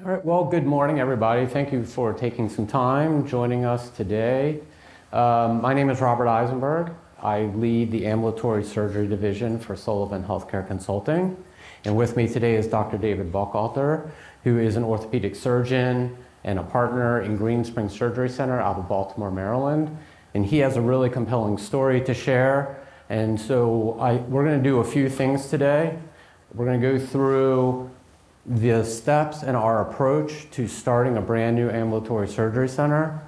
All right, well, good morning, everybody. Thank you for taking some time joining us today. My name is Robert Eisenberg. I lead the Ambulatory Surgery Division for Sullivan Healthcare Consulting. And with me today is Dr. David Buchalter, who is an orthopedic surgeon and a partner in Greenspring Surgery Center out of Baltimore, Maryland. And he has a really compelling story to share. And so we're going to do a few things today. We're going to go through the steps in our approach to starting a brand new ambulatory surgery center.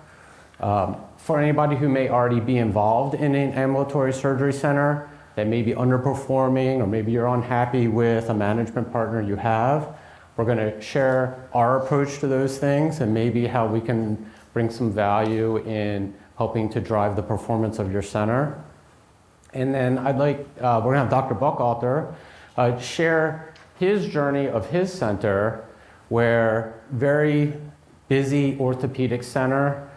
For anybody who may already be involved in an ambulatory surgery center that may be underperforming, or maybe you're unhappy with a management partner you have, we're going to share our approach to those things and maybe how we can bring some value in helping to drive the performance of your center. And then we're going to have Dr. Buchalter share his journey of his center, where very busy orthopedic center,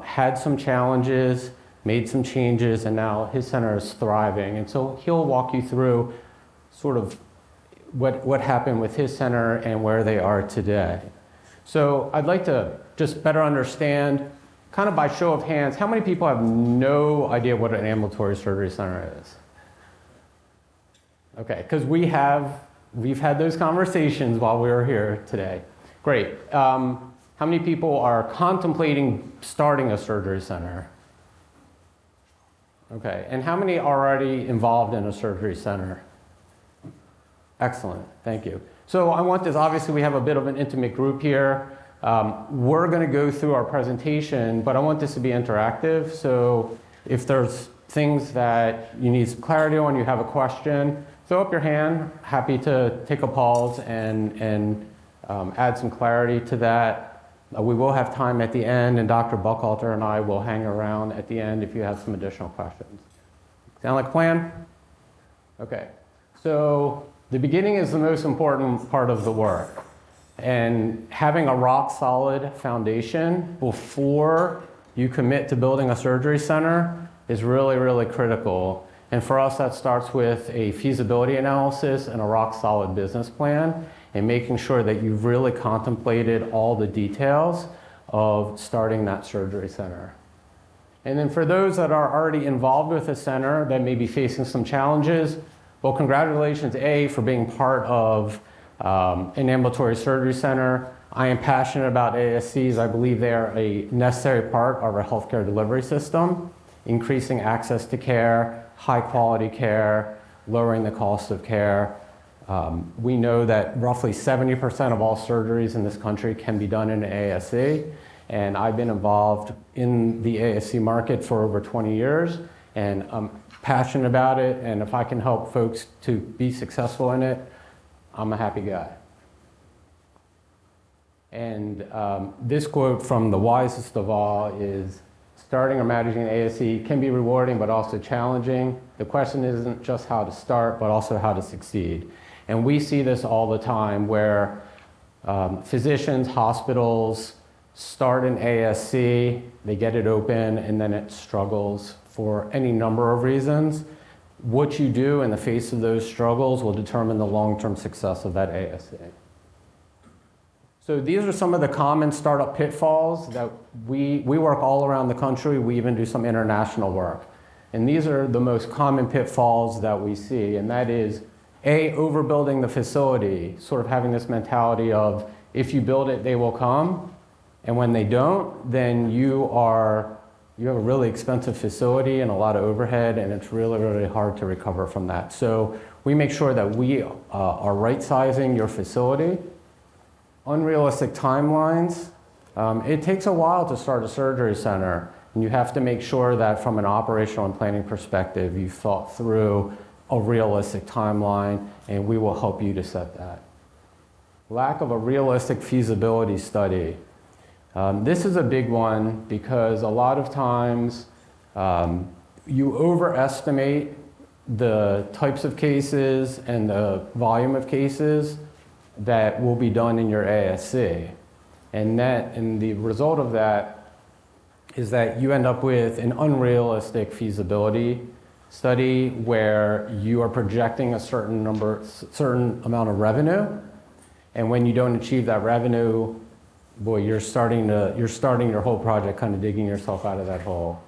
had some challenges, made some changes, and now his center is thriving. And so he'll walk you through sort of what happened with his center and where they are today. So I'd like to just better understand, kind of by show of hands, how many people have no idea what an ambulatory surgery center is? Okay, because we've had those conversations while we were here today. Great. How many people are contemplating starting a surgery center? Okay, and how many are already involved in a surgery center? Excellent, thank you. So I want this, obviously we have a bit of an intimate group here. We're going to go through our presentation, but I want this to be interactive. So if there's things that you need some clarity on, you have a question, throw up your hand. Happy to take a pause and add some clarity to that. We will have time at the end, and Dr. Buchalter and I will hang around at the end if you have some additional questions. Sound like a plan? Okay. So the beginning is the most important part of the work. And having a rock-solid foundation before you commit to building a surgery center is really, really critical. And for us, that starts with a feasibility analysis and a rock-solid business plan, and making sure that you've really contemplated all the details of starting that surgery center. And then for those that are already involved with a center that may be facing some challenges, well, congratulations, A, for being part of an ambulatory surgery center. I am passionate about ASCs. I believe they are a necessary part of our healthcare delivery system, increasing access to care, high quality care, lowering the cost of care. We know that roughly 70% of all surgeries in this country can be done in an ASC, and I've been involved in the ASC market for over 20 years, and I'm passionate about it, and if I can help folks to be successful in it, I'm a happy guy. And this quote from the wisest of all is, "Starting or managing an ASC can be rewarding but also challenging. The question isn't just how to start, but also how to succeed." And we see this all the time where physicians, hospitals start an ASC, they get it open, and then it struggles for any number of reasons. What you do in the face of those struggles will determine the long-term success of that ASC. So these are some of the common startup pitfalls that we work all around the country. We even do some international work. And these are the most common pitfalls that we see, and that is, A, overbuilding the facility, sort of having this mentality of, if you build it, they will come, and when they don't, then you have a really expensive facility and a lot of overhead, and it's really, really hard to recover from that. So we make sure that we are right-sizing your facility. Unrealistic timelines. It takes a while to start a surgery center, and you have to make sure that from an operational and planning perspective, you've thought through a realistic timeline, and we will help you to set that. Lack of a realistic feasibility study. This is a big one because a lot of times you overestimate the types of cases and the volume of cases that will be done in your ASC. And the result of that is that you end up with an unrealistic feasibility study where you are projecting a certain amount of revenue, And when you don't achieve that revenue, boy, you're starting your whole project kind of digging yourself out of that hole.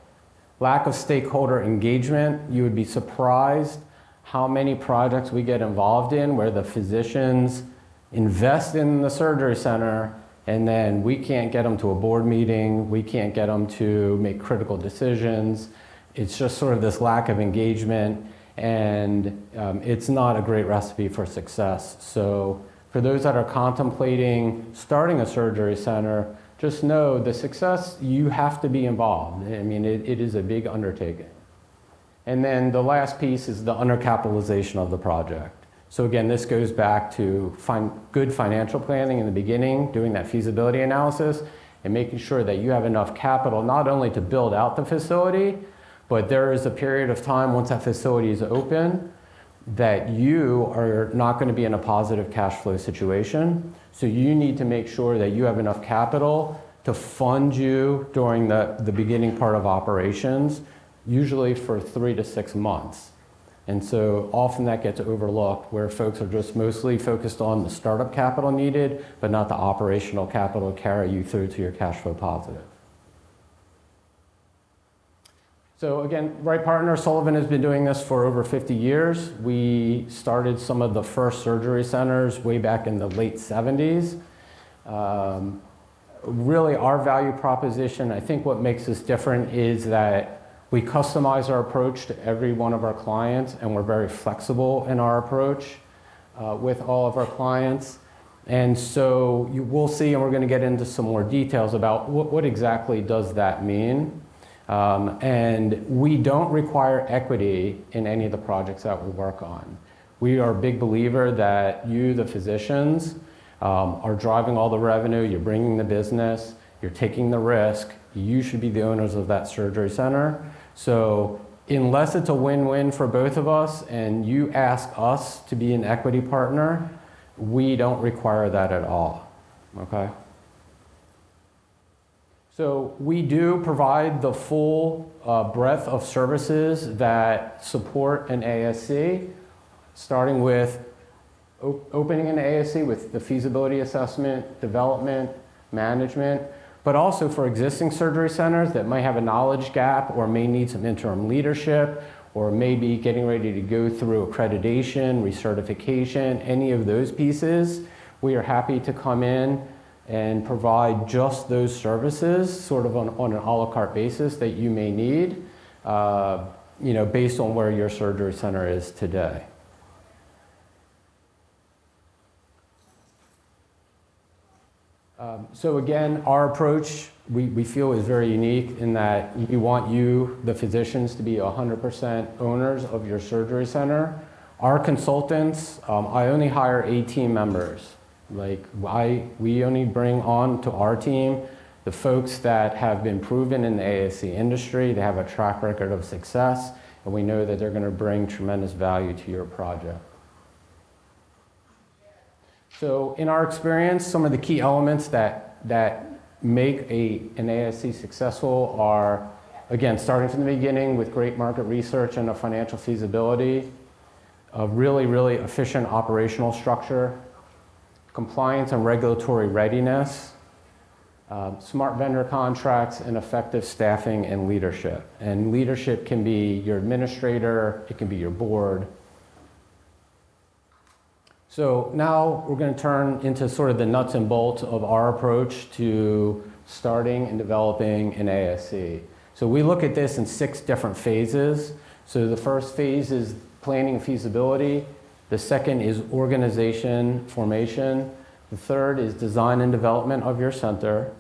Lack of stakeholder engagement. You would be surprised how many projects we get involved in where the physicians invest in the surgery center and then we can't get them to a board meeting, we can't get them to make critical decisions. It's just sort of this lack of engagement, and it's not a great recipe for success. So for those that are contemplating starting a surgery center, just know the success, you have to be involved. I mean, it is a big undertaking. And then the last piece is the undercapitalization of the project. So again, this goes back to good financial planning in the beginning, doing that feasibility analysis, and making sure that you have enough capital not only to build out the facility, but there is a period of time once that facility is open that you are not going to be in a positive cash flow situation. So you need to make sure that you have enough capital to fund you during the beginning part of operations, usually for 3 to 6 months. And so often that gets overlooked where folks are just mostly focused on the startup capital needed, but not the operational capital to carry you through to your cash flow positive. So again, Right Partner Sullivan has been doing this for over 50 years. We started some of the first surgery centers way back in the late 70s. Really our value proposition, I think what makes us different is that we customize our approach to every one of our clients, and we're very flexible in our approach with all of our clients. And so you will see, and we're going to get into some more details about what exactly does that mean. And we don't require equity in any of the projects that we work on. We are a big believer that you, the physicians, are driving all the revenue, you're bringing the business, you're taking the risk, you should be the owners of that surgery center. So unless it's a win-win for both of us and you ask us to be an equity partner, we don't require that at all, okay? So we do provide the full breadth of services that support an ASC, starting with opening an ASC with the feasibility assessment, development, management, but also for existing surgery centers that might have a knowledge gap or may need some interim leadership or maybe getting ready to go through accreditation, recertification, any of those pieces. We are happy to come in and provide just those services sort of on an a la carte basis that you may need, based on where your surgery center is today. So again, our approach, we feel is very unique in that we want you, the physicians, to be 100% owners of your surgery center. Our consultants, I only hire 18 members. We only bring on to our team the folks that have been proven in the ASC industry, they have a track record of success, and we know that they're going to bring tremendous value to your project. So in our experience, some of the key elements that make an ASC successful are, again, starting from the beginning with great market research and a financial feasibility, a really, really efficient operational structure, compliance and regulatory readiness, smart vendor contracts, and effective staffing and leadership. And leadership can be your administrator, it can be your board. So now we're going to turn into sort of the nuts and bolts of our approach to starting and developing an ASC. So we look at this in 6 different phases. So the first phase is planning and feasibility. The second is organization formation. The third is design and development of your center.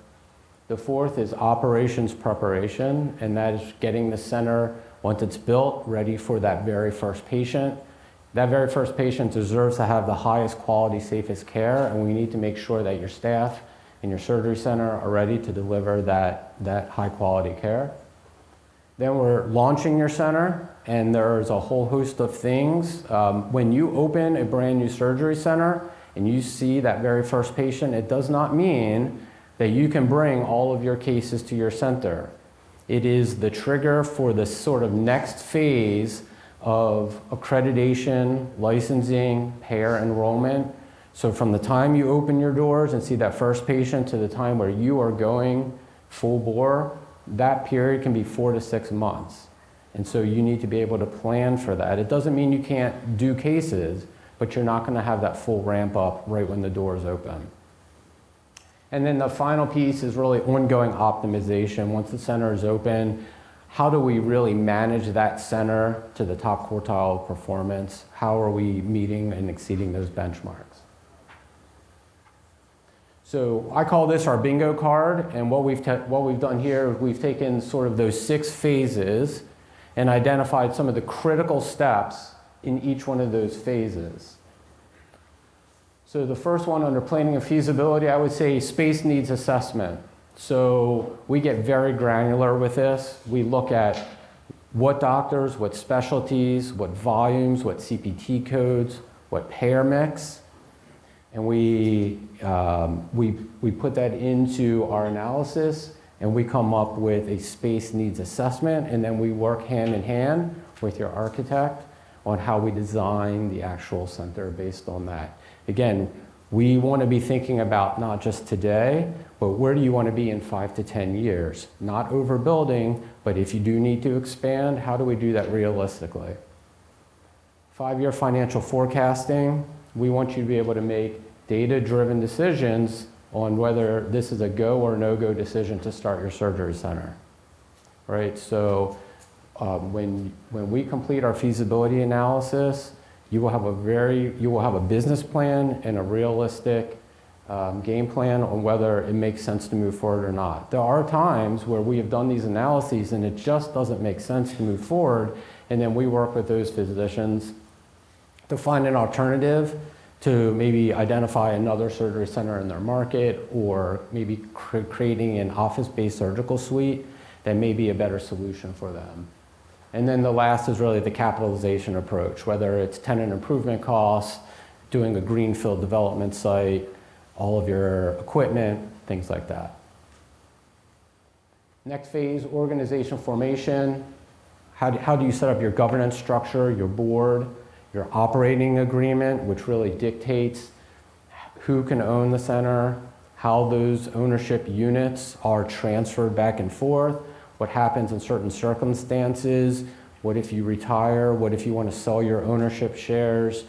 The fourth is operations preparation, and that is getting the center, once it's built, ready for that very first patient. That very first patient deserves to have the highest quality, safest care, and we need to make sure that your staff and your surgery center are ready to deliver that high quality care. Then we're launching your center, and there's a whole host of things. When you open a brand new surgery center and you see that very first patient, it does not mean that you can bring all of your cases to your center. It is the trigger for the sort of next phase of accreditation, licensing, payer enrollment. So from the time you open your doors and see that first patient to the time where you are going full bore, that period can be 4 to 6 months. And so you need to be able to plan for that. It doesn't mean you can't do cases, but you're not going to have that full ramp up right when the doors open. And then the final piece is really ongoing optimization. Once the center is open, how do we really manage that center to the top quartile of performance? How are we meeting and exceeding those benchmarks? So I call this our bingo card, and what we've done here, we've taken sort of those 6 phases and identified some of the critical steps in each one of those phases. So the first one under planning and feasibility, I would say space needs assessment. So we get very granular with this. We look at what doctors, what specialties, what volumes, what CPT codes, what payer mix, and we put that into our analysis, and we come up with a space needs assessment, and then we work hand in hand with your architect on how we design the actual center based on that. Again, we want to be thinking about not just today, but where do you want to be in 5 to 10 years? Not overbuilding, but if you do need to expand, how do we do that realistically? 5-year financial forecasting, we want you to be able to make data-driven decisions on whether this is a go or no-go decision to start your surgery center, right? So when we complete our feasibility analysis, you will have a business plan and a realistic game plan on whether it makes sense to move forward or not. There are times where we have done these analyses and it just doesn't make sense to move forward, and then we work with those physicians to find an alternative, to maybe identify another surgery center in their market, or maybe creating an office-based surgical suite that may be a better solution for them. And then the last is really the capitalization approach, whether it's tenant improvement costs, doing a greenfield development site, all of your equipment, things like that. Next phase, organization formation. How do you set up your governance structure, your board, your operating agreement, which really dictates who can own the center, how those ownership units are transferred back and forth, what happens in certain circumstances, what if you retire, what if you want to sell your ownership shares,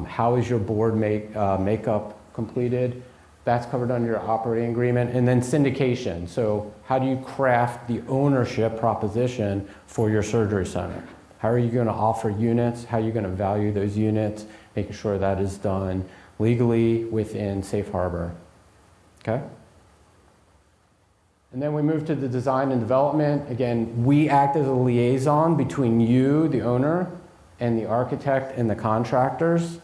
how is your board makeup completed? That's covered under your operating agreement. And then syndication. So how do you craft the ownership proposition for your surgery center? How are you going to offer units? How are you going to value those units? Making sure that is done legally within safe harbor. Okay? And then we move to the design and development. Again, we act as a liaison between you, the owner, and the architect and the contractors.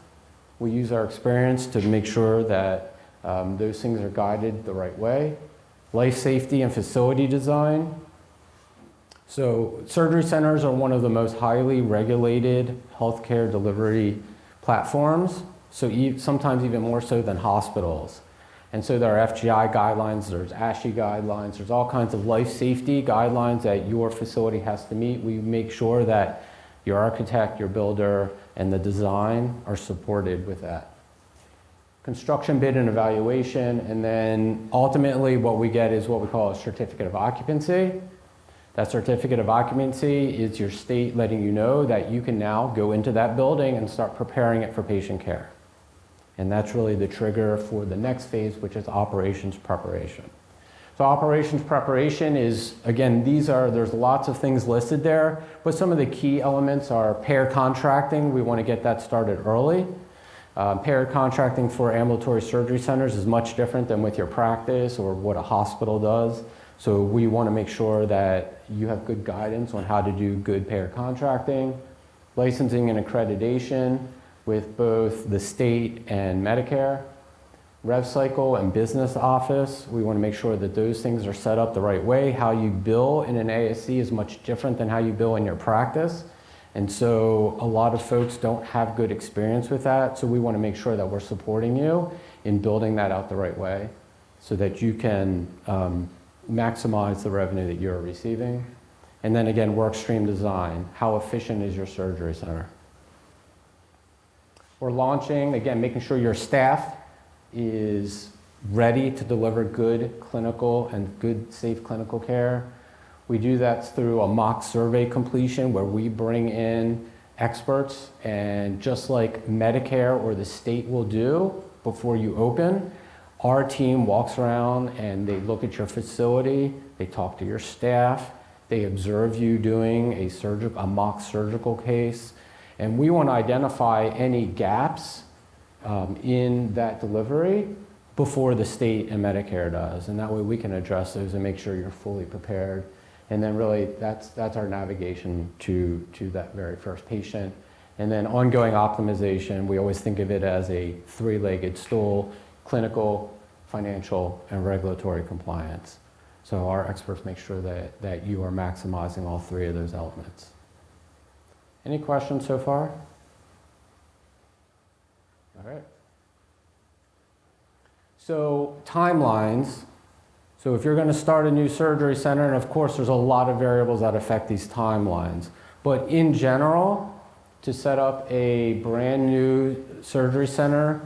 We use our experience to make sure that those things are guided the right way. Life safety and facility design. So surgery centers are one of the most highly regulated healthcare delivery platforms, so sometimes even more so than hospitals. And so there are FGI guidelines, there's ASHI guidelines, there's all kinds of life safety guidelines that your facility has to meet. We make sure that your architect, your builder, and the design are supported with that. Construction bid and evaluation, and then ultimately what we get is what we call a certificate of occupancy. That certificate of occupancy is your state letting you know that you can now go into that building and start preparing it for patient care. And that's really the trigger for the next phase, which is operations preparation. So operations preparation is, again, there's lots of things listed there, but some of the key elements are payer contracting. We want to get that started early. Payer contracting for ambulatory surgery centers is much different than with your practice or what a hospital does. So we want to make sure that you have good guidance on how to do good payer contracting, licensing and accreditation with both the state and Medicare, rev cycle and business office. We want to make sure that those things are set up the right way. How you bill in an ASC is much different than how you bill in your practice. And so a lot of folks don't have good experience with that. So we want to make sure that we're supporting you in building that out the right way so that you can maximize the revenue that you're receiving. And then again, work stream design. How efficient is your surgery center? We're launching, again, making sure your staff is ready to deliver good clinical and good safe clinical care. We do that through a mock survey completion where we bring in experts, and just like Medicare or the state will do before you open, our team walks around and they look at your facility, they talk to your staff, they observe you doing a mock surgical case, and we want to identify any gaps in that delivery before the state and Medicare does, and that way we can address those and make sure you're fully prepared. And then really that's our navigation to that very first patient. And then ongoing optimization, we always think of it as a three-legged stool: clinical, financial, and regulatory compliance. So our experts make sure that you are maximizing all three of those elements. Any questions so far? All right. So timelines. So if you're going to start a new surgery center, and of course there's a lot of variables that affect these timelines, but in general, to set up a brand new surgery center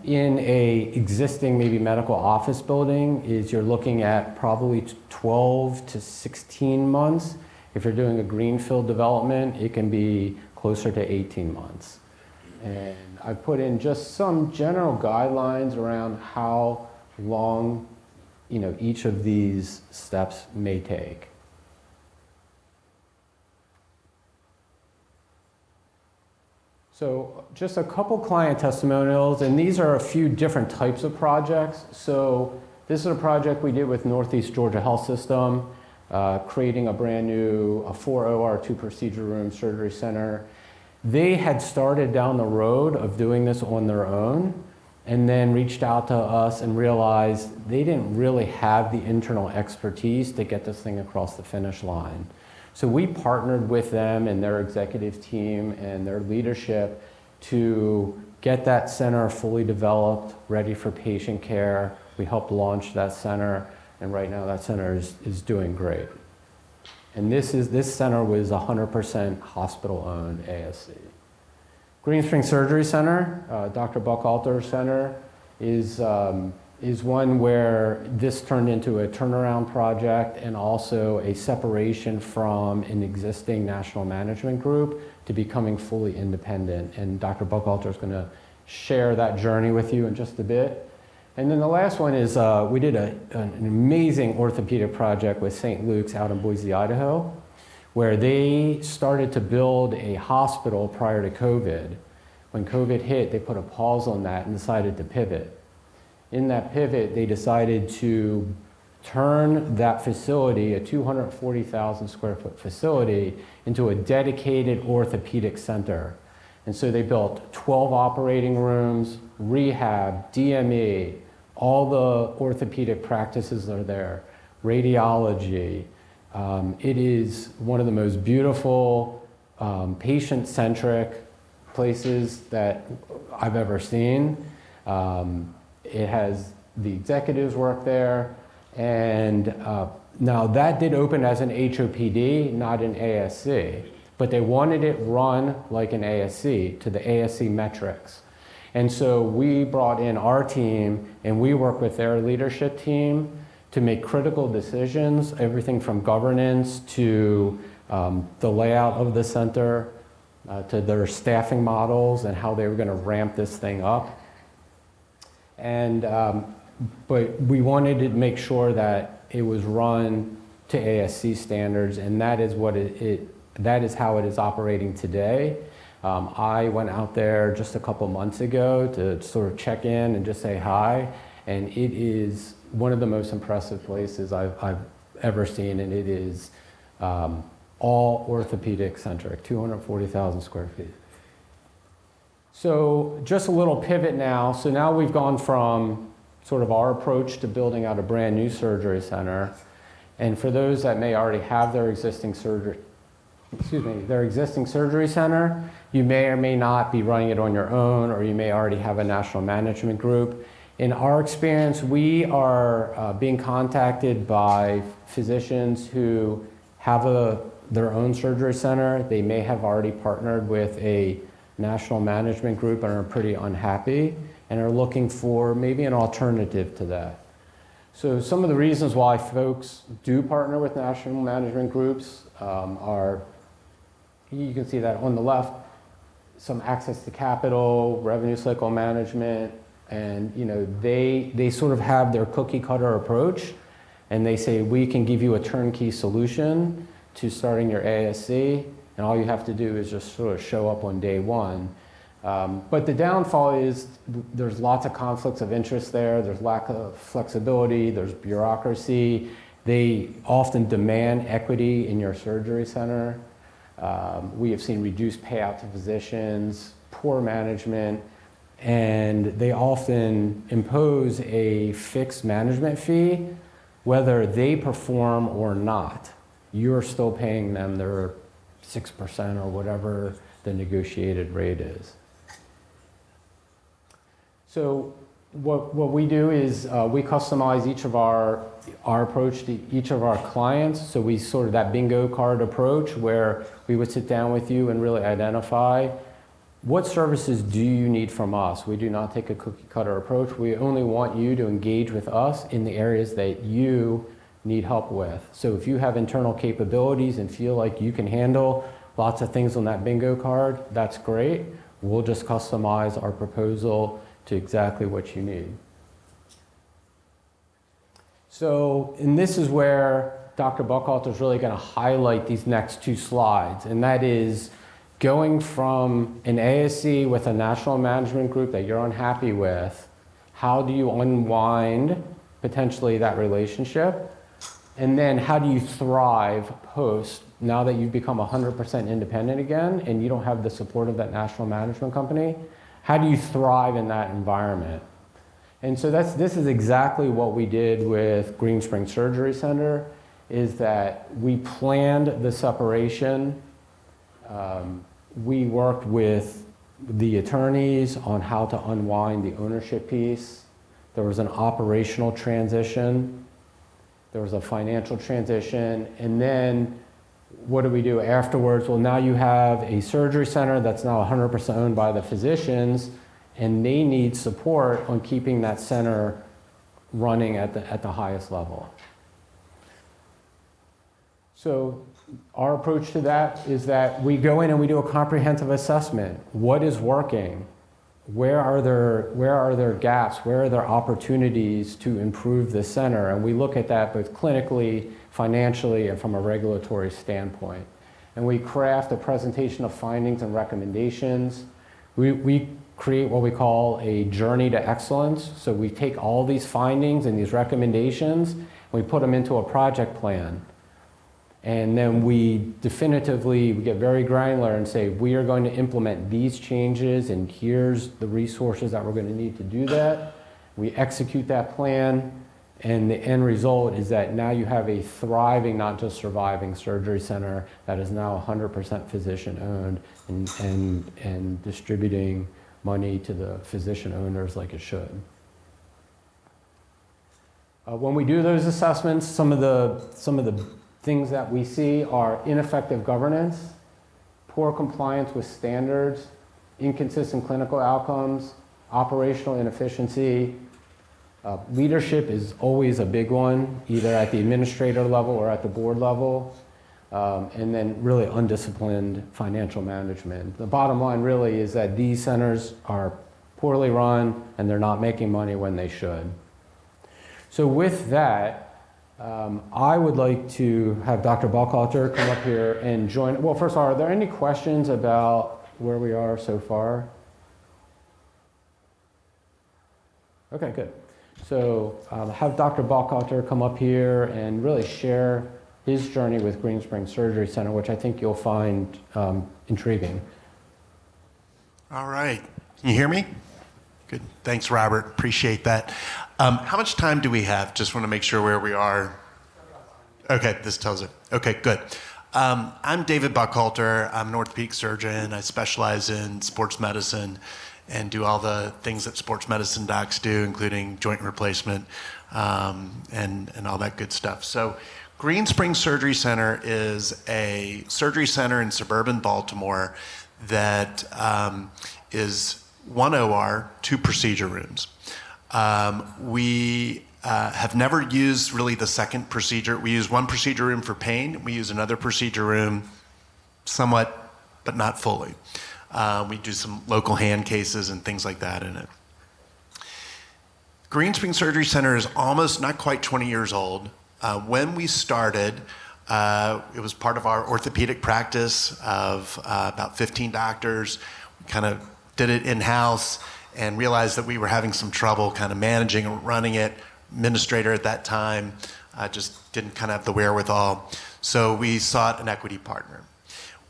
in a existing maybe medical office building is you're looking at probably 12 to 16 months. If you're doing a greenfield development, it can be closer to 18 months. And I've put in just some general guidelines around how long each of these steps may take. So just a couple client testimonials, and these are a few different types of projects. So this is a project we did with Northeast Georgia Health System, creating a brand new 4 OR 2 procedure room surgery center. They had started down the road of doing this on their own, and then reached out to us and realized they didn't really have the internal expertise to get this thing across the finish line. So we partnered with them and their executive team and their leadership to get that center fully developed, ready for patient care. We helped launch that center, and right now that center is doing great. And this center was 100% hospital-owned ASC. Greenspring Surgery Center, Dr. Buchalter Center, is one where this turned into a turnaround project and also a separation from an existing national management group to becoming fully independent. And Dr. Buchalter is going to share that journey with you in just a bit. And then the last one is we did an amazing orthopedic project with St. Luke's out in Boise, Idaho, where they started to build a hospital prior to COVID. When COVID hit, they put a pause on that and decided to pivot. In that pivot, they decided to turn that facility, a 240,000 square foot facility, into a dedicated orthopedic center. And so they built 12 operating rooms, rehab, DME, all the orthopedic practices are there, radiology. It is one of the most beautiful, patient-centric places that I've ever seen. It has the executives work there, and now that did open as an HOPD, not an ASC, but they wanted it run like an ASC to the ASC metrics. And so we brought in our team and we worked with their leadership team to make critical decisions, everything from governance to the layout of the center, to their staffing models and how they were going to ramp this thing up. And but we wanted to make sure that it was run to ASC standards, and that is what that is how it is operating today. I went out there just a couple months ago to sort of check in and just say hi, and it is one of the most impressive places I've ever seen, and it is all orthopedic centric, 240,000 square feet. So just a little pivot now. So now we've gone from sort of our approach to building out a brand new surgery center. And for those that may already have their existing surgery center, you may or may not be running it on your own, or you may already have a national management group. In our experience, we are being contacted by physicians who have their own surgery center. They may have already partnered with a national management group and are pretty unhappy, and are looking for maybe an alternative to that. So some of the reasons why folks do partner with national management groups are, you can see that on the left, some access to capital, revenue cycle management, and they sort of have their cookie cutter approach, and they say, we can give you a turnkey solution to starting your ASC, and all you have to do is just sort of show up on day one. But the downfall is there's lots of conflicts of interest there, there's lack of flexibility, there's bureaucracy. They often demand equity in your surgery center. We have seen reduced payout to physicians, poor management, and they often impose a fixed management fee, whether they perform or not. You're still paying them their 6% or whatever the negotiated rate is. So what we do is we customize each of our approach to each of our clients. So we sort of that bingo card approach where we would sit down with you and really identify what services do you need from us. We do not take a cookie cutter approach. We only want you to engage with us in the areas that you need help with. So if you have internal capabilities and feel like you can handle lots of things on that bingo card, that's great. We'll just customize our proposal to exactly what you need. So, and this is where Dr. Buchalter is really going to highlight these next two slides, and that is going from an ASC with a national management group that you're unhappy with, how do you unwind potentially that relationship? And then how do you thrive post, now that you've become 100% independent again and you don't have the support of that national management company? How do you thrive in that environment? And so this is exactly what we did with Greenspring Surgery Center, is that we planned the separation. We worked with the attorneys on how to unwind the ownership piece. There was an operational transition. There was a financial transition. And then what do we do afterwards? Well, now you have a surgery center that's now 100% owned by the physicians, and they need support on keeping that center running at the highest level. So our approach to that is that we go in and we do a comprehensive assessment. What is working? Where are there gaps? Where are there opportunities to improve the center? And we look at that both clinically, financially, and from a regulatory standpoint. And we craft a presentation of findings and recommendations. We create what we call a journey to excellence. So we take all these findings and these recommendations, and we put them into a project plan. And then we get very granular and say, we are going to implement these changes, and here's the resources that we're going to need to do that. We execute that plan, and the end result is that now you have a thriving, not just surviving surgery center that is now 100% physician owned and distributing money to the physician owners like it should. When we do those assessments, some of the things that we see are ineffective governance, poor compliance with standards, inconsistent clinical outcomes, operational inefficiency. Leadership is always a big one, either at the administrator level or at the board level, and then really undisciplined financial management. The bottom line really is that these centers are poorly run and they're not making money when they should. So with that, I would like to have Dr. Buchalter come up here and join. Well, first of all, are there any questions about where we are so far? Okay, good. So have Dr. Buchalter come up here and really share his journey with Greenspring Surgery Center, which I think you'll find intriguing. All right. Can you hear me? Good. Thanks, Robert. Appreciate that. How much time do we have? Just want to make sure where we are. Okay, this tells it. Okay, good. I'm David Buchalter. I'm an orthopedic surgeon. I specialize in sports medicine and do all the things that sports medicine docs do, including joint replacement and all that good stuff. So Greenspring Surgery Center is a surgery center in suburban Baltimore that is 1 OR, 2 procedure rooms. We have never used really the second procedure. We use 1 procedure room for pain. We use another procedure room somewhat, but not fully. We do some local hand cases and things like that in it. Greenspring Surgery Center is almost, not quite 20 years old. When we started, it was part of our orthopedic practice of about 15 doctors. We kind of did it in-house and realized that we were having some trouble kind of managing and running it. Administrator at that time just didn't kind of have the wherewithal. So we sought an equity partner.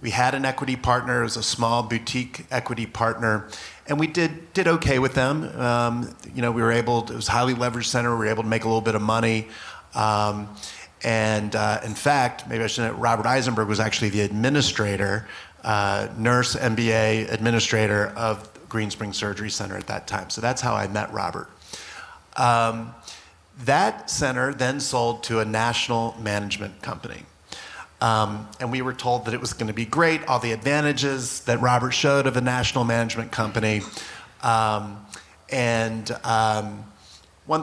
We had an equity partner. It was a small boutique equity partner, and we did okay with them. We were able to, it was a highly leveraged center. We were able to make a little bit of money. In fact, maybe I shouldn't, Robert Eisenberg was actually the administrator, nurse, MBA administrator of Greenspring Surgery Center at that time. So that's how I met Robert. That center then sold to a national management company. And we were told that it was going to be great, all the advantages that Robert showed of a national management company. One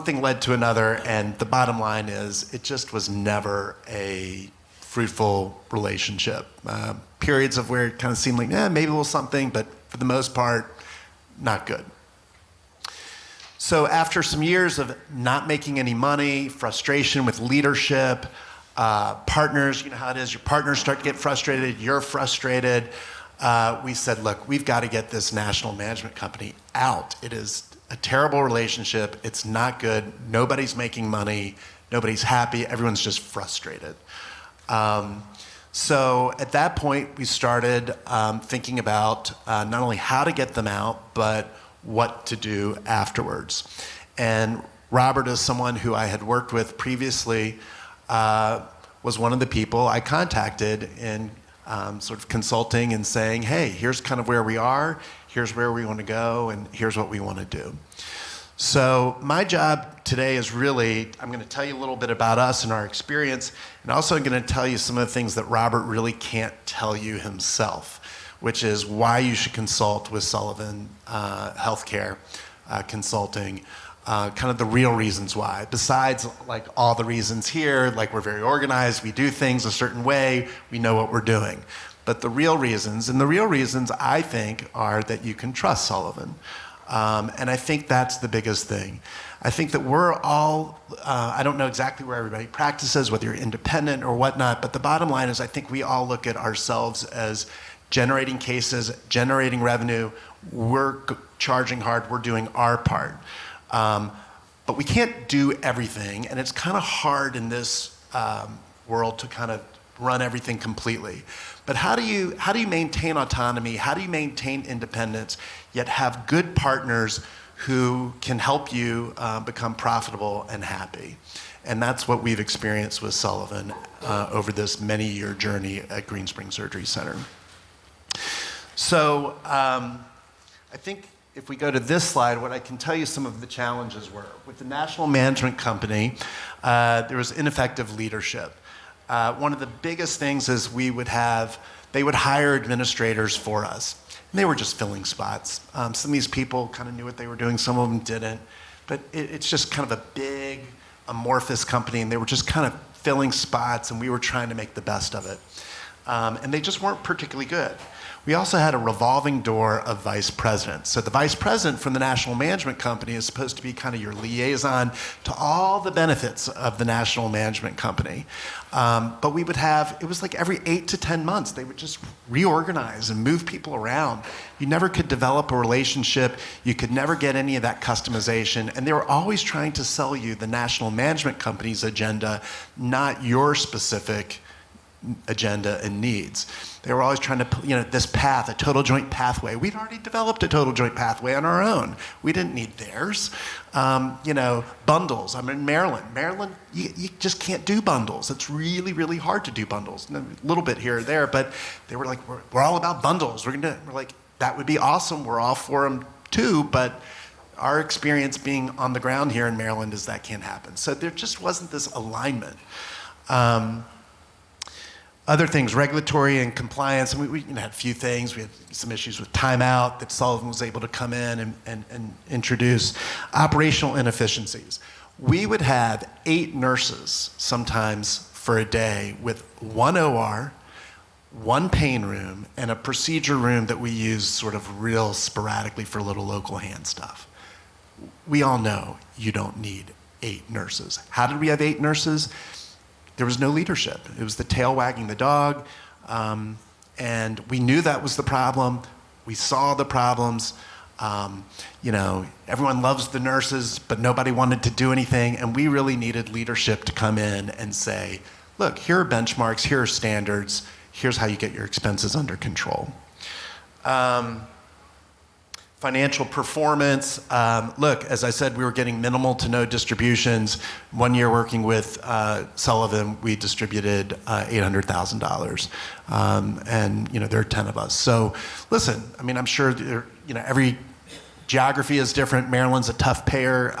thing led to another, and the bottom line is it just was never a fruitful relationship. Periods of where it kind of seemed like, maybe a little something, but for the most part, not good. So after some years of not making any money, frustration with leadership, partners, you know how it is, your partners start to get frustrated, you're frustrated. We said, look, we've got to get this national management company out. It is a terrible relationship. It's not good. Nobody's making money. Nobody's happy. Everyone's just frustrated. So at that point, we started thinking about not only how to get them out, but what to do afterwards. And Robert is someone who I had worked with previously, was one of the people I contacted in sort of consulting and saying, hey, here's kind of where we are, here's where we want to go, and here's what we want to do. So my job today is really, I'm going to tell you a little bit about us and our experience, and also I'm going to tell you some of the things that Robert really can't tell you himself, which is why you should consult with Sullivan Healthcare Consulting. Kind of the real reasons why, besides like all the reasons here, like we're very organized, we do things a certain way, we know what we're doing. But the real reasons, and the real reasons I think are that you can trust Sullivan. And I think that's the biggest thing. I think that we're all, I don't know exactly where everybody practices, whether you're independent or whatnot, but the bottom line is I think we all look at ourselves as generating cases, generating revenue, we're charging hard, we're doing our part. But we can't do everything, and it's kind of hard in this world to kind of run everything completely. But how do you maintain autonomy? How do you maintain independence, yet have good partners who can help you become profitable and happy? And that's what we've experienced with Sullivan over this many-year journey at Greenspring Surgery Center. So I think if we go to this slide, what I can tell you some of the challenges were. With the national management company, there was ineffective leadership. One of the biggest things is they would hire administrators for us. And they were just filling spots. Some of these people kind of knew what they were doing, some of them didn't. But it's just kind of a big, amorphous company, and they were just kind of filling spots, and we were trying to make the best of it. And they just weren't particularly good. We also had a revolving door of vice presidents. So the vice president from the national management company is supposed to be kind of your liaison to all the benefits of the national management company. But we would have, it was like every 8 to 10 months, they would just reorganize and move people around. You never could develop a relationship. You could never get any of that customization. And they were always trying to sell you the national management company's agenda, not your specific agenda and needs. They were always trying to, this path, a total joint pathway. We'd already developed a total joint pathway on our own. We didn't need theirs. Bundles. I'm in Maryland. Maryland, you just can't do bundles. It's really, really hard to do bundles. A little bit here or there, but they were like, we're all about bundles. We're like, that would be awesome. We're all for them too, but our experience being on the ground here in Maryland is that can't happen. So there just wasn't this alignment. Other things, regulatory and compliance, and we had a few things. We had some issues with timeout that Sullivan was able to come in and introduce. Operational inefficiencies. We would have 8 nurses sometimes for a day with 1 OR, 1 pain room, and a procedure room that we use sort of real sporadically for little local hand stuff. We all know you don't need 8 nurses. How did we have 8 nurses? There was no leadership. It was the tail wagging the dog, and we knew that was the problem. We saw the problems. Everyone loves the nurses, but nobody wanted to do anything, and we really needed leadership to come in and say, look, here are benchmarks, here are standards, here's how you get your expenses under control. Financial performance, look, as I said, we were getting minimal to no distributions. 1 year working with Sullivan, we distributed $800,000. And there are 10 of us. So listen, I'm sure every geography is different. Maryland's a tough payer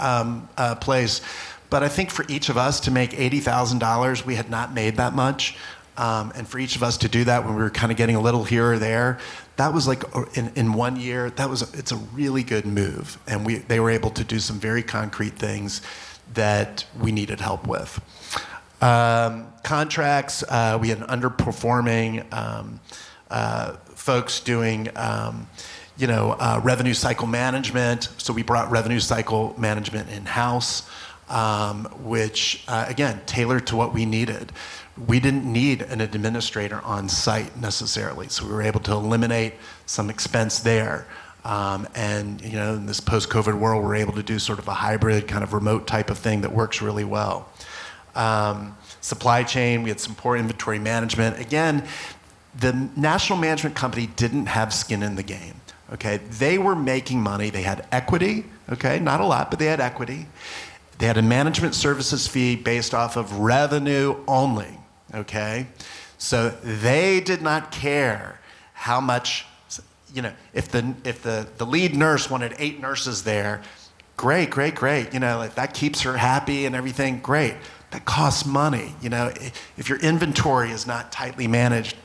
place. But I think for each of us to make $80,000, we had not made that much. And for each of us to do that when we were kind of getting a little here or there, that was like in 1 year, it's a really good move. And they were able to do some very concrete things that we needed help with. Contracts, we had underperforming folks doing revenue cycle management. So we brought revenue cycle management in-house, which again, tailored to what we needed. We didn't need an administrator on site necessarily, so we were able to eliminate some expense there. And in this post-COVID world, we're able to do sort of a hybrid kind of remote type of thing that works really well. Supply chain, we had some poor inventory management. Again, the national management company didn't have skin in the game. Okay, they were making money. They had equity. Okay, not a lot, but they had equity. They had a management services fee based off of revenue only. Okay, so they did not care how much, if the lead nurse wanted 8 nurses there, great. If that keeps her happy and everything, great. That costs money. If your inventory is not tightly managed,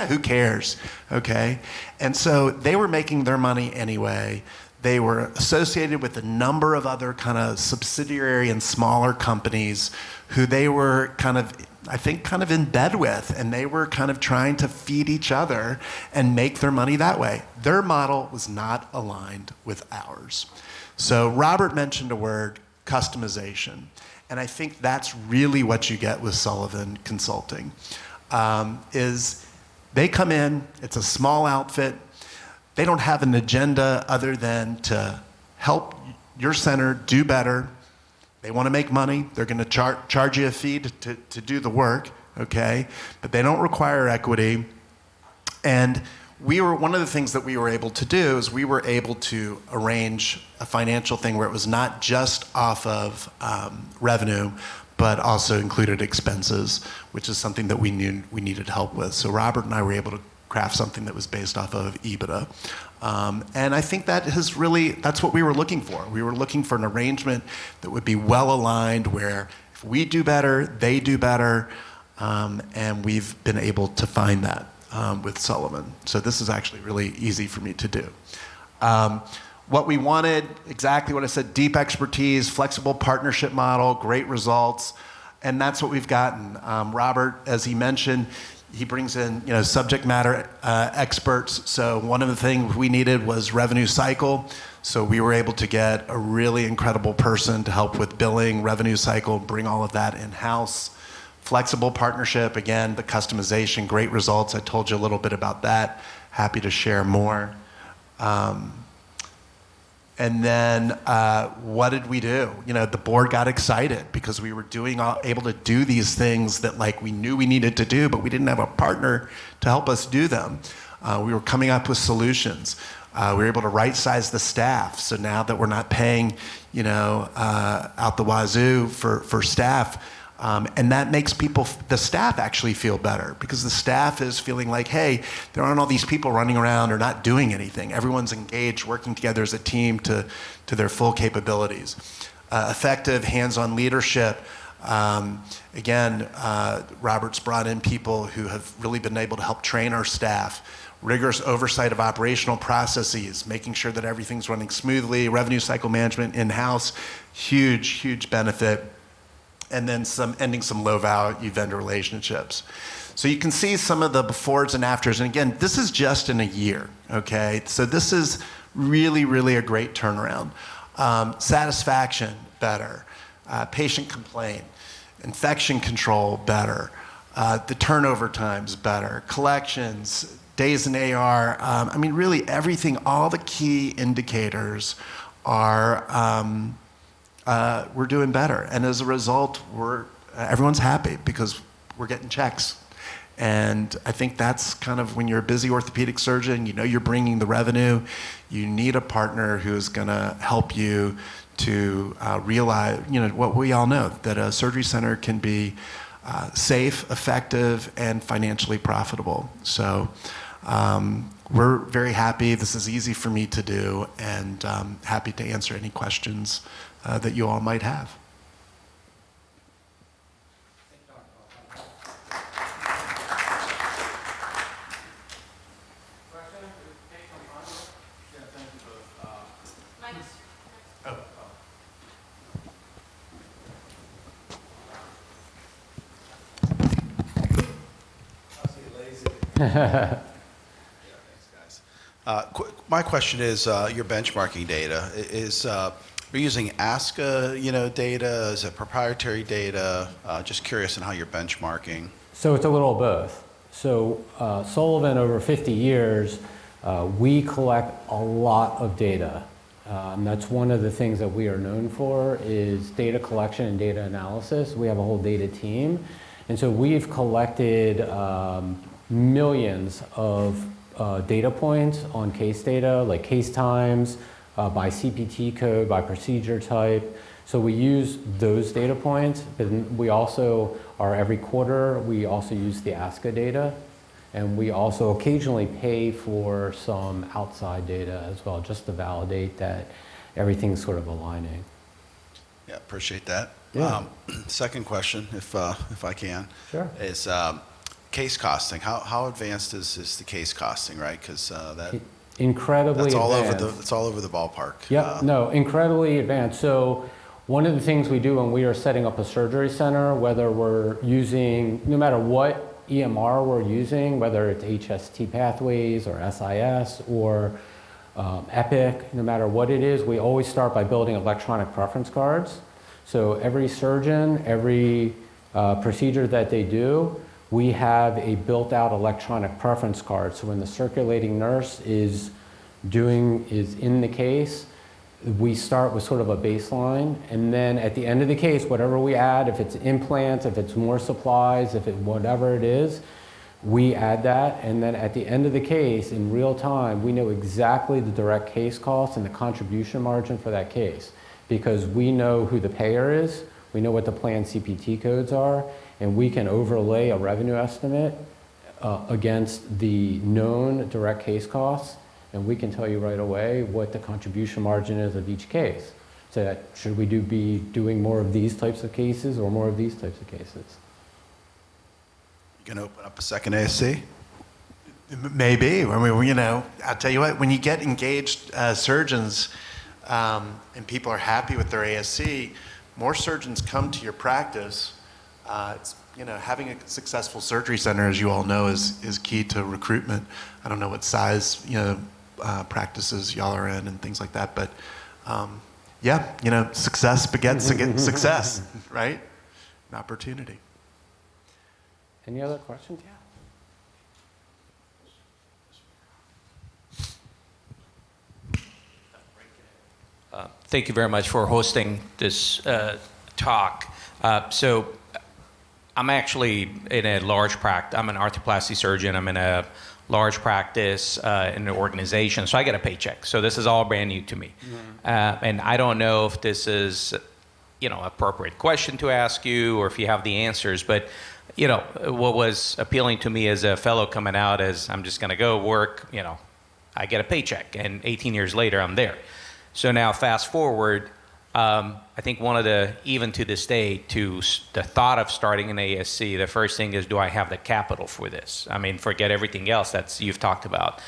who cares? Okay, and so they were making their money anyway. They were associated with a number of other kind of subsidiary and smaller companies who they were kind of in bed with, and they were kind of trying to feed each other and make their money that way. Their model was not aligned with ours. So Robert mentioned a word, customization, and I think that's really what you get with Sullivan Consulting, is they come in, it's a small outfit, they don't have an agenda other than to help your center do better. They want to make money. They're going to charge you a fee to do the work, okay? But they don't require equity. And one of the things that we were able to do is we were able to arrange a financial thing where it was not just off of revenue, but also included expenses, which is something that we knew we needed help with. So Robert and I were able to craft something that was based off of EBITDA. And I think that's what we were looking for. We were looking for an arrangement that would be well aligned, where if we do better, they do better, and we've been able to find that with Sullivan. So this is actually really easy for me to do. What we wanted, exactly what I said, deep expertise, flexible partnership model, great results, and that's what we've gotten. Robert, as he mentioned, he brings in subject matter experts. So one of the things we needed was revenue cycle. So we were able to get a really incredible person to help with billing, revenue cycle, bring all of that in-house. Flexible partnership, again, the customization, great results. I told you a little bit about that. Happy to share more. And then what did we do? The board got excited because we were able to do these things that we knew we needed to do, but we didn't have a partner to help us do them. We were coming up with solutions. We were able to right-size the staff. So now that we're not paying, out the wazoo for staff, and that makes the staff actually feel better, because the staff is feeling like, hey, there aren't all these people running around or not doing anything. Everyone's engaged, working together as a team to their full capabilities. Effective hands-on leadership. Again, Robert's brought in people who have really been able to help train our staff, rigorous oversight of operational processes, making sure that everything's running smoothly, revenue cycle management in-house, huge benefit, and then ending some low-value vendor relationships. So you can see some of the befores and afters, and again, this is just in a year, okay? So this is really a great turnaround. Satisfaction, better. Patient complaint, infection control, better. The turnover times, better. Collections, days in AR, I mean, really everything, all the key indicators are, we're doing better. And as a result, everyone's happy because we're getting checks. And I think that's kind of when you're a busy orthopedic surgeon, you know you're bringing the revenue, you need a partner who's gonna help you to realize, you know, what we all know, that a surgery center can be safe, effective, and financially profitable. So we're very happy. This is easy for me to do, and happy to answer any questions that you all might have. Yeah, thanks, guys. My question is your benchmarking data. Are you using ASCA, data? Is it proprietary data? Just curious on how you're benchmarking. So it's a little of both. So Sullivan, over 50 years, we collect a lot of data. That's one of the things that we are known for is data collection and data analysis. We have a whole data team. And so we've collected millions of data points on case data, like case times, by CPT code, by procedure type. So we use those data points, but we also are every quarter, we also use the ASCA data, and we also occasionally pay for some outside data as well, just to validate that everything's sort of aligning. Yeah, appreciate that. Yeah. Second question, if I can, Sure. is case costing. How advanced is the case costing, right? Because Incredibly advanced. It's all over the ballpark. Yep, no, incredibly advanced. So one of the things we do when we are setting up a surgery center, whether we're using, no matter what EMR we're using, whether it's HST Pathways or SIS or Epic, no matter what it is, we always start by building electronic preference cards. So every surgeon, every procedure that they do, we have a built-out electronic preference card. So when the circulating nurse is in the case, we start with sort of a baseline, and then at the end of the case, whatever we add, if it's implants, if it's more supplies, whatever it is, we add that, and then at the end of the case, in real time, we know exactly the direct case cost and the contribution margin for that case, because we know who the payer is, we know what the plan CPT codes are, and we can overlay a revenue estimate against the known direct case costs, and we can tell you right away what the contribution margin is of each case. So that should we be doing more of these types of cases or more of these types of cases? You gonna open up a second ASC? Maybe. I mean, I'll tell you what, when you get engaged surgeons and people are happy with their ASC, more surgeons come to your practice. Having a successful surgery center, as you all know, is key to recruitment. I don't know what size, practices y'all are in and things like that, but success begets success, right? An opportunity. Any other questions? Yeah. Thank you very much for hosting this talk. So I'm actually in a large practice. I'm an arthroplasty surgeon. I'm in a large practice in an organization. So I get a paycheck. So this is all brand new to me. Mm-hmm. And I don't know if this is, appropriate question to ask you or if you have the answers. But, what was appealing to me as a fellow coming out is I'm just going to go work, I get a paycheck. And 18 years later, I'm there. So now fast forward, I think one of the, even to this day, the thought of starting an ASC, the first thing is, do I have the capital for this? I mean, forget everything else that's you've talked about.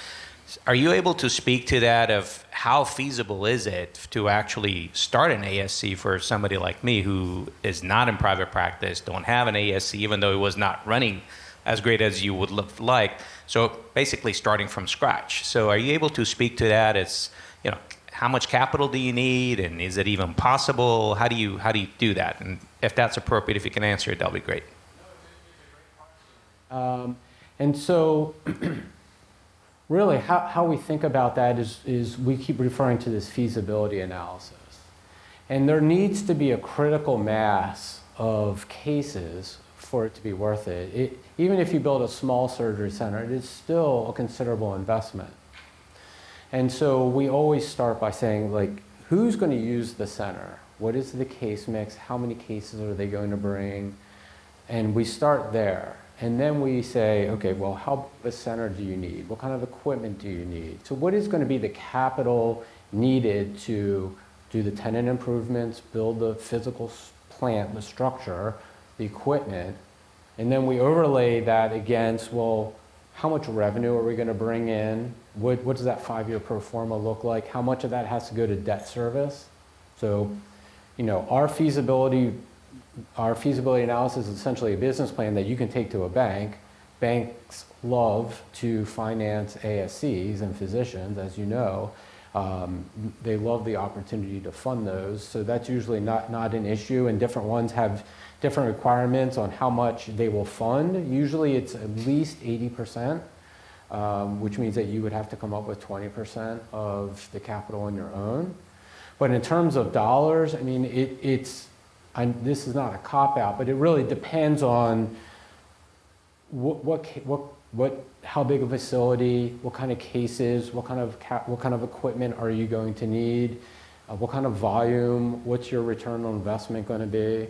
Are you able to speak to that of how feasible is it to actually start an ASC for somebody like me who is not in private practice, don't have an ASC, even though it was not running as great as you would like? So basically starting from scratch. So are you able to speak to that as, you know, how much capital do you need, and is it even possible? How do you do that? And if that's appropriate, if you can answer it, that'll be great. And so really how we think about that is we keep referring to this feasibility analysis. And there needs to be a critical mass of cases for it to be worth it. Even if you build a small surgery center, it is still a considerable investment. And so we always start by saying, like, who's going to use the center? What is the case mix? How many cases are they going to bring? And we start there. And then we say, okay, well, how big a center do you need? What kind of equipment do you need? So what is going to be the capital needed to do the tenant improvements, build the physical plant, the structure, the equipment? And then we overlay that against, well, how much revenue are we going to bring in? What does that 5-year pro forma look like? How much of that has to go to debt service? So, you know, our feasibility analysis is essentially a business plan that you can take to a bank. Banks love to finance ASCs and physicians, as you know. They love the opportunity to fund those. So that's usually not an issue, and different ones have different requirements on how much they will fund. Usually it's at least 80%, which means that you would have to come up with 20% of the capital on your own. But in terms of dollars, I mean, this is not a cop-out, but it really depends on how big a facility, what kind of cases, what kind of equipment are you going to need, what kind of volume, what's your return on investment going to be.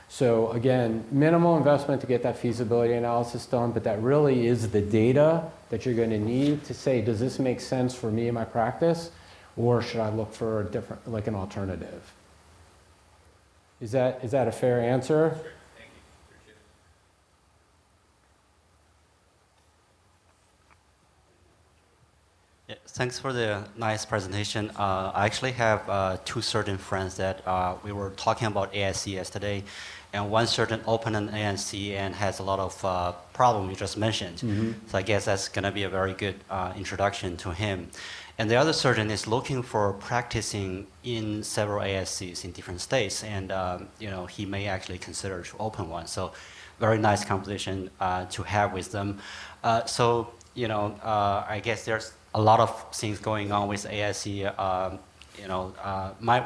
So again, minimal investment to get that feasibility analysis done, but that really is the data that you're going to need to say, does this make sense for me and my practice, or should I look for a different, like an alternative? Is that a fair answer? Sure. Thank you. Appreciate it. Yeah, thanks for the nice presentation. I actually have 2 surgeon friends that we were talking about ASC yesterday, and one surgeon opened an ASC and has a lot of problems you just mentioned. Mm-hmm. So I guess that's going to be a very good introduction to him. And the other surgeon is looking for practicing in several ASCs in different states, and you know, he may actually consider to open one. So very nice conversation to have with them. So you know, I guess there's a lot of things going on with ASC. You know,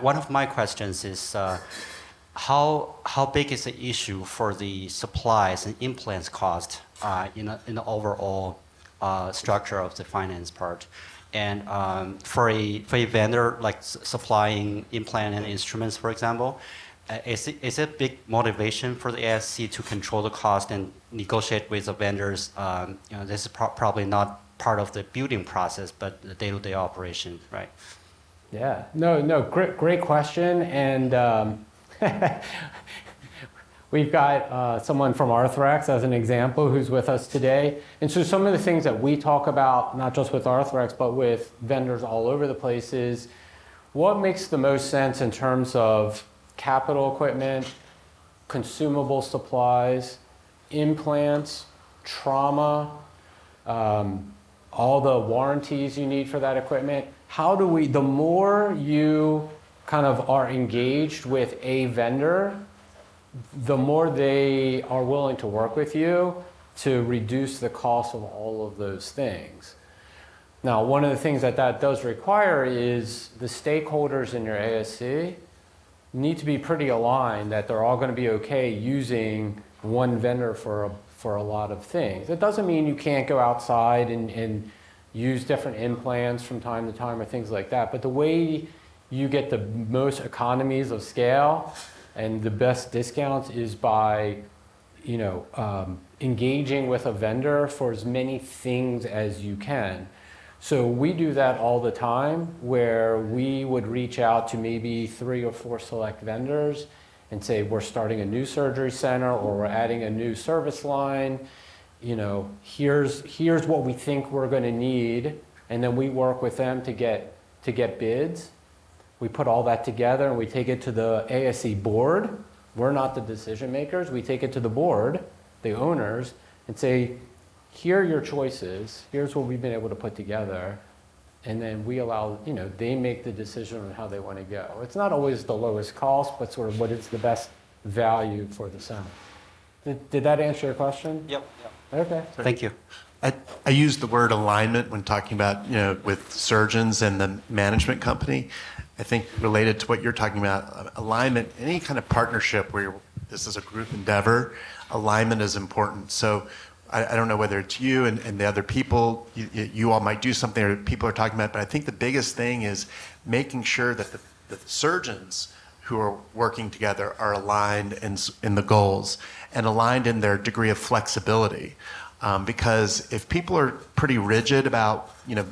one of my questions is how big is the issue for the supplies and implants cost in the overall structure of the finance part? And for a vendor like supplying implant and instruments, for example, is it a big motivation for the ASC to control the cost and negotiate with the vendors? You know, this is probably not part of the building process, but the day-to-day operation, right? Yeah, no, great question, and we've got someone from Arthrex as an example who's with us today. And so some of the things that we talk about, not just with Arthrex, but with vendors all over the place, is what makes the most sense in terms of capital equipment, consumable supplies, implants, trauma, all the warranties you need for that equipment. The more you kind of are engaged with a vendor, the more they are willing to work with you to reduce the cost of all of those things. Now, one of the things that does require is the stakeholders in your ASC need to be pretty aligned that they're all going to be okay using one vendor for a lot of things. It doesn't mean you can't go outside and use different implants from time to time or things like that, but the way you get the most economies of scale and the best discounts is by, you know, engaging with a vendor for as many things as you can. So we do that all the time, where we would reach out to maybe 3 or 4 select vendors and say, we're starting a new surgery center, or we're adding a new service line. You know, here's what we think we're going to need, and then we work with them to get bids. We put all that together and we take it to the ASC board. We're not the decision makers. We take it to the board, the owners, and say, here are your choices. Here's what we've been able to put together. And then we allow, you know, they make the decision on how they want to go. It's not always the lowest cost, but sort of what is the best value for the center. Did that answer your question? Yep. Okay. Thank you. I use the word alignment when talking about, you know, with surgeons and the management company. I think related to what you're talking about, alignment, any kind of partnership where this is a group endeavor, alignment is important. So I don't know whether it's you and the other people, you all might do something or people are talking about, but I think the biggest thing is making sure that the surgeons who are working together are aligned in the goals and aligned in their degree of flexibility. Because if people are pretty rigid about, you know,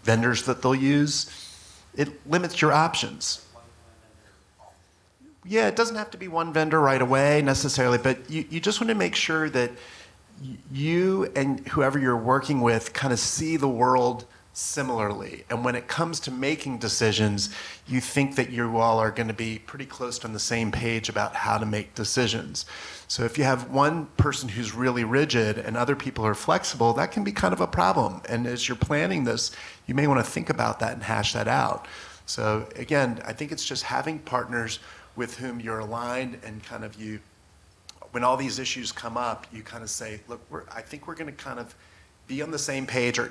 vendors that they'll use, it limits your options. Yeah, it doesn't have to be one vendor right away necessarily, but you just want to make sure that you and whoever you're working with kind of see the world similarly. And when it comes to making decisions, you think that you all are going to be pretty close to on the same page about how to make decisions. So if you have one person who's really rigid and other people are flexible, that can be kind of a problem. And as you're planning this, you may want to think about that and hash that out. So again, I think it's just having partners with whom you're aligned and kind of when all these issues come up, you kind of say, look, I think we're going to kind of be on the same page or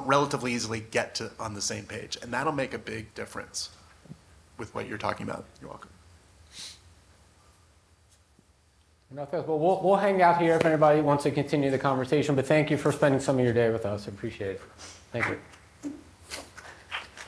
relatively easily get to on the same page. And that'll make a big difference with what you're talking about. You're welcome. Well, we'll hang out here if anybody wants to continue the conversation, but thank you for spending some of your day with us. I appreciate it. Thank you.